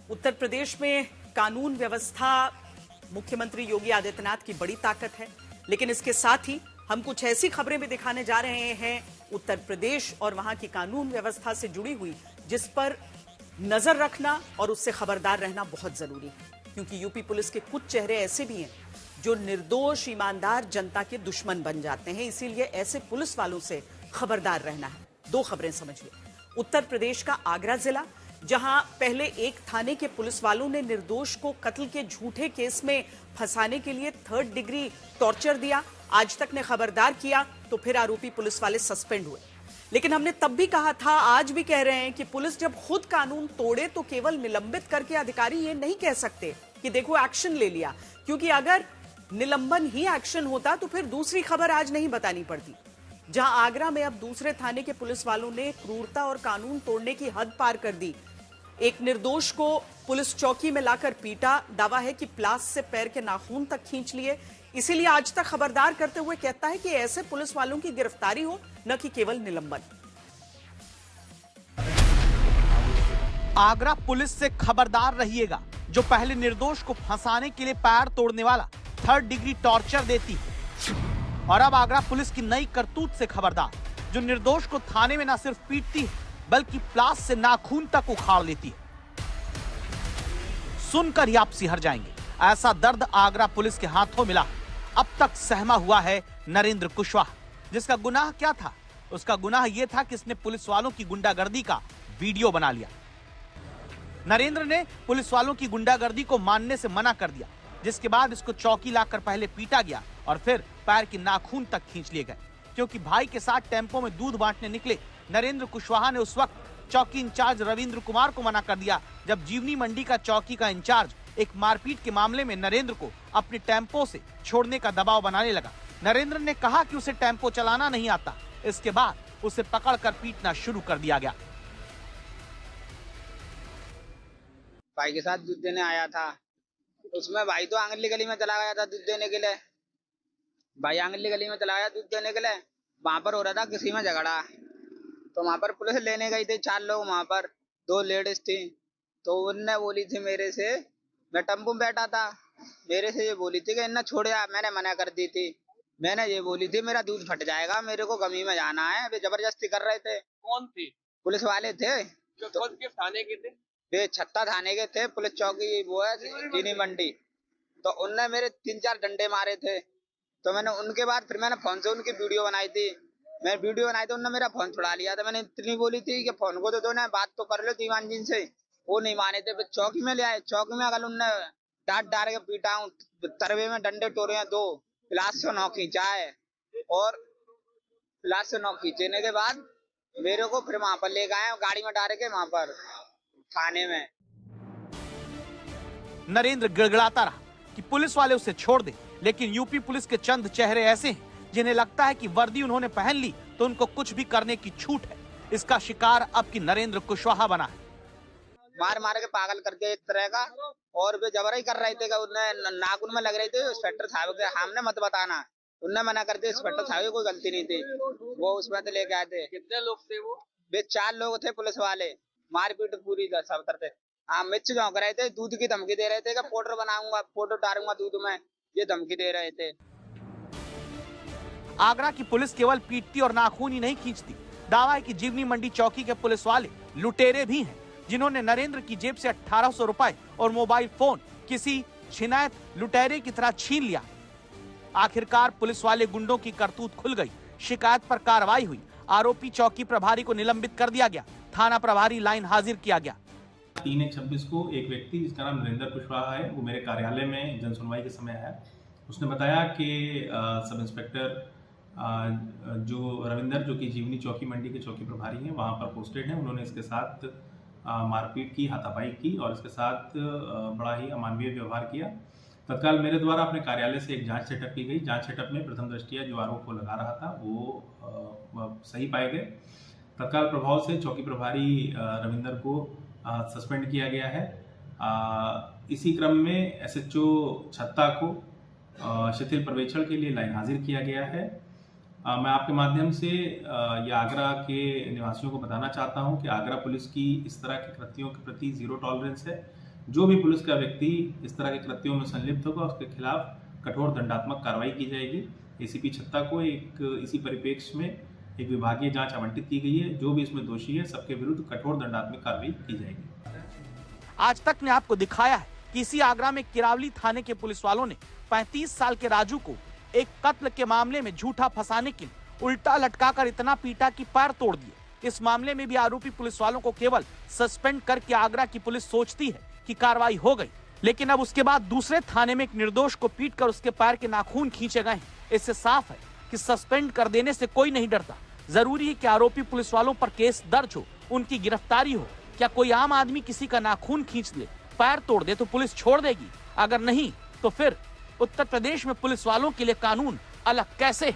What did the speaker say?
उत्तर प्रदेश में कानून व्यवस्था मुख्यमंत्री योगी आदित्यनाथ की बड़ी ताकत है, लेकिन इसके साथ ही हम कुछ ऐसी खबरें भी दिखाने जा रहे हैं उत्तर प्रदेश और वहां की कानून व्यवस्था से जुड़ी हुई, जिस पर नजर रखना और उससे खबरदार रहना बहुत जरूरी है। क्योंकि यूपी पुलिस के कुछ चेहरे ऐसे भी हैं जो निर्दोष ईमानदार जनता के दुश्मन बन जाते हैं, इसीलिए ऐसे पुलिस वालों से खबरदार रहना है। दो खबरें समझिए। उत्तर प्रदेश का आगरा जिला, जहां पहले एक थाने के पुलिस वालों ने निर्दोष को कत्ल के झूठे केस में फंसाने के लिए 3rd डिग्री टॉर्चर दिया, आज तक ने खबरदार किया तो फिर आरोपी पुलिस वाले सस्पेंड हुए। लेकिन हमने तब भी कहा था, आज भी कह रहे हैं कि पुलिस जब खुद कानून तोड़े तो केवल निलंबित करके अधिकारी ये नहीं कह सकते कि देखो एक्शन ले लिया, क्योंकि अगर निलंबन ही एक्शन होता तो फिर दूसरी खबर आज नहीं बतानी पड़ती, जहां आगरा में अब दूसरे थाने के पुलिस वालों ने क्रूरता और कानून तोड़ने की हद पार कर दी। एक निर्दोष को पुलिस चौकी में लाकर पीटा, दावा है कि प्लास से पैर के नाखून तक खींच लिए। इसीलिए आज तक खबरदार करते हुए कहता है कि ऐसे पुलिस वालों की गिरफ्तारी हो, न कि केवल निलंबन। आगरा पुलिस से खबरदार रहिएगा, जो पहले निर्दोष को फंसाने के लिए पैर तोड़ने वाला 3rd डिग्री टॉर्चर देती है। और अब आगरा पुलिस की नई करतूत से खबरदार, जो निर्दोष को थाने में न सिर्फ पीटती है बल्कि प्लास से नाखून तक उखाड़ लेती है। सुनकर ही आप सिहर जाएंगे, ऐसा दर्द आगरा पुलिस के हाथों मिला। अब तक सहमा हुआ है नरेंद्र कुशवाहा, जिसका गुनाह क्या था? उसका गुनाह यह था कि इसने पुलिस वालों की गुंडागर्दी का वीडियो बना लिया। नरेंद्र ने पुलिस वालों की गुंडागर्दी को मानने से मना कर दिया, जिसके बाद इसको चौकी लाकर पहले पीटा गया और फिर पैर की नाखून तक खींच लिए गए। क्योंकि भाई के साथ टेंपो में दूध बांटने निकले नरेंद्र कुशवाहा ने उस वक्त चौकी इंचार्ज रविंद्र कुमार को मना कर दिया, जब जीवनी मंडी का चौकी का इंचार्ज एक मारपीट के मामले में नरेंद्र को अपने टेंपो से छोड़ने का दबाव बनाने लगा। नरेंद्र ने कहा कि उसे टेंपो चलाना नहीं आता। इसके बाद उसे पकड़कर पीटना शुरू कर दिया गया। भाई के साथ दूध देने आया था, उसमें भाई तो आंगली गली में चला गया था दूध देने के लिए। भाई आंगली गली में चला गया दूध देने के लिए, वहां पर हो रहा था किसी में झगड़ा, तो वहां पर पुलिस लेने गई थी। 4 लोग वहां पर, 2 लेडीज थी, तो उनने बोली थी मेरे से, मैं टेम्पो में बैठा था, मेरे से ये बोली थी कि इन्हें छोड़े, मैंने मना कर दी थी। मैंने ये बोली थी मेरा दूध फट जाएगा, मेरे को गमी में जाना है। वे जबरदस्ती कर रहे थे। कौन थी? पुलिस वाले थे। तो किस थाने के थे? वे छत्ता थाने के थे, पुलिस चौकी वो है चीनी मंडी। तो उनने मेरे 3-4 डंडे मारे थे। तो मैंने उनके बाद फिर मैंने फोन से उनकी वीडियो बनाई थी। मैं वीडियो बनाई तो उन्होंने मेरा फोन छुड़ा लिया था। मैंने इतनी बोली थी कि फोन को तो दो ना, बात तो कर लो दीवान जी से। वो नहीं माने थे। फिर चौकी में ले आए, चौकी में अगर उनने डांट डाल के पीटा हूँ, तरवे में डंडे टोरे हैं 2, प्लास से 9 खींचा है। और प्लास से 9 खींचने के बाद मेरे को फिर वहां पर ले गए, गाड़ी में डाल के वहां पर थाने में। नरेंद्र गिड़गिड़ाता रहा कि पुलिस वाले उसे छोड़ दे, लेकिन यूपी पुलिस के चंद चेहरे ऐसे हैं जिन्हें लगता है कि वर्दी उन्होंने पहन ली तो उनको कुछ भी करने की छूट है। इसका शिकार अब की नरेंद्र कुशवाहा बना है। मार मार के पागल कर दिया एक तरह का। और वे जबरई कर रहे थे कि उन्हें नाखून में लग रही थी। इंस्पेक्टर साहब के हमने मत बताना, उनने मना कर दिया। इंस्पेक्टर साहब की कोई गलती नहीं थी, वो उसमें तो लेके आए थे। कितने लोग थे वो? वे 4 लोग थे पुलिस वाले। मारपीट पूरी सब करते। हाँ, मिर्च झोंक रहे थे, दूध की धमकी दे रहे थे कि पाउडर बनाऊंगा, पाउडर डालूंगा दूध में, ये धमकी दे रहे थे। आगरा की पुलिस केवल पीटती और नाखून ही नहीं खींचती। दावा है कि जीवनी मंडी चौकी के पुलिस वाले लुटेरे भी हैं, जिन्होंने नरेंद्र की जेब से 1800 रुपए और मोबाइल फोन किसी छिनायत लुटेरे की तरह छीन लिया। आखिरकार पुलिस वाले गुंडों की करतूत खुल गई। शिकायत पर कार्रवाई हुई। आरोपी चौकी प्रभारी को निलंबित कर दिया गया। थाना प्रभारी लाइन हाजिर किया गया। 3/1/26 को एक व्यक्ति जिसका नाम नरेंद्र कुशवाहा है, वो मेरे कार्यालय में जनसुनवाई के समय आया। उसने बताया कि सब इंस्पेक्टर जो रविंदर, जो कि जीवनी चौकी मंडी के चौकी प्रभारी हैं, वहाँ पर पोस्टेड हैं, उन्होंने इसके साथ मारपीट की, हाथापाई की और इसके साथ बड़ा ही अमानवीय व्यवहार किया। तत्काल मेरे द्वारा अपने कार्यालय से एक जांच सेटअप की गई। जांच सेटअप में प्रथम दृष्टया जो आरोप को लगा रहा था वो सही पाए गए। तत्काल प्रभाव से चौकी प्रभारी रविंदर को सस्पेंड किया गया है। इसी क्रम में एसएचओ छत्ता को शिथिल पर्यवेक्षण के लिए लाइन हाजिर किया गया है। मैं आपके माध्यम से ये आगरा के निवासियों को बताना चाहता हूं कि आगरा पुलिस की इस तरह के कृत्यों के प्रति 0 टॉलरेंस है। जो भी पुलिस का व्यक्ति इस तरह के कृत्यों में संलिप्त होगा उसके खिलाफ कठोर दंडात्मक कार्रवाई की जाएगी। एसीपी छत्ता को एक इसी परिप्रेक्ष्य में एक विभागीय जांच आवंटित की गई है। जो भी इसमें दोषी है सबके विरुद्ध कठोर दंडात्मक कार्रवाई की जाएगी। आज तक ने आपको दिखाया है कि इसी आगरा में किरावली थाने के पुलिस वालों ने 35 साल के राजू को एक कत्ल के मामले में झूठा फंसाने के लिए उल्टा लटकाकर इतना पीटा कि पैर तोड़ दिए। इस मामले में भी आरोपी पुलिस वालों को केवल सस्पेंड करके आगरा की पुलिस सोचती है कि कार्रवाई हो गई, लेकिन अब उसके बाद दूसरे थाने में एक निर्दोष को पीटकर उसके पैर के नाखून खींचे गए हैं। इससे साफ है कि सस्पेंड कर देने से कोई नहीं डरता। जरूरी है कि आरोपी पुलिस वालों पर केस दर्ज हो, उनकी गिरफ्तारी हो। क्या कोई आम आदमी किसी का नाखून खींच ले, पैर तोड़ दे तो पुलिस छोड़ देगी? अगर नहीं तो फिर उत्तर प्रदेश में पुलिस वालों के लिए कानून अलग कैसे है?